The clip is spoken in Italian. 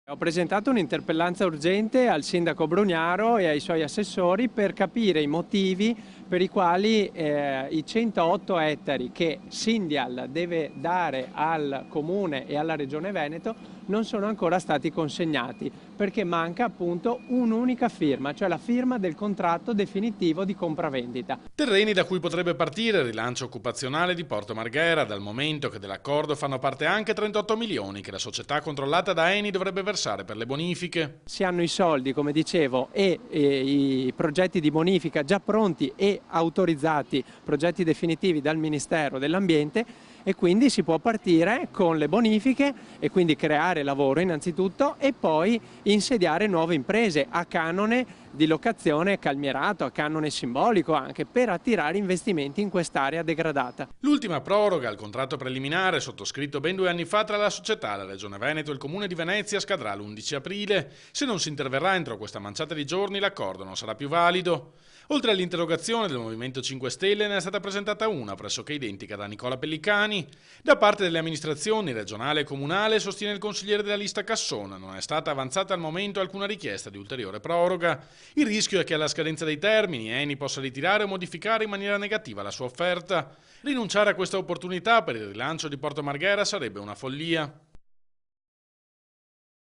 Ho presentato un'interpellanza urgente al sindaco Brugnaro e ai suoi assessori per capire i motivi per i quali i 108 ettari che Syndial deve dare al Comune e alla Regione Veneto non sono ancora stati consegnati, perché manca appunto un'unica firma, cioè la firma del contratto definitivo di compravendita. Terreni da cui potrebbe partire il rilancio occupazionale di Porto Marghera, dal momento che dell'accordo fanno parte anche 38 milioni che la società controllata da Eni dovrebbe versare per le bonifiche. Si hanno i soldi, come dicevo, e i progetti di bonifica già pronti e autorizzati, progetti definitivi dal Ministero dell'Ambiente, e quindi si può partire con le bonifiche e quindi creare lavoro innanzitutto e poi insediare nuove imprese a canone di locazione calmierato, a canone simbolico anche, per attirare investimenti in quest'area degradata. L'ultima proroga al contratto preliminare, sottoscritto ben 2 anni fa tra la società, la Regione Veneto e il Comune di Venezia, scadrà l'11 aprile. Se non si interverrà entro questa manciata di giorni, l'accordo non sarà più valido. Oltre all'interrogazione del Movimento 5 Stelle, ne è stata presentata una pressoché identica da Nicola Pellicani. Da parte delle amministrazioni regionale e comunale, sostiene il consigliere della lista Cassona, non è stata avanzata al momento alcuna richiesta di ulteriore proroga. Il rischio è che alla scadenza dei termini Eni possa ritirare o modificare in maniera negativa la sua offerta. Rinunciare a questa opportunità per il rilancio di Porto Marghera sarebbe una follia.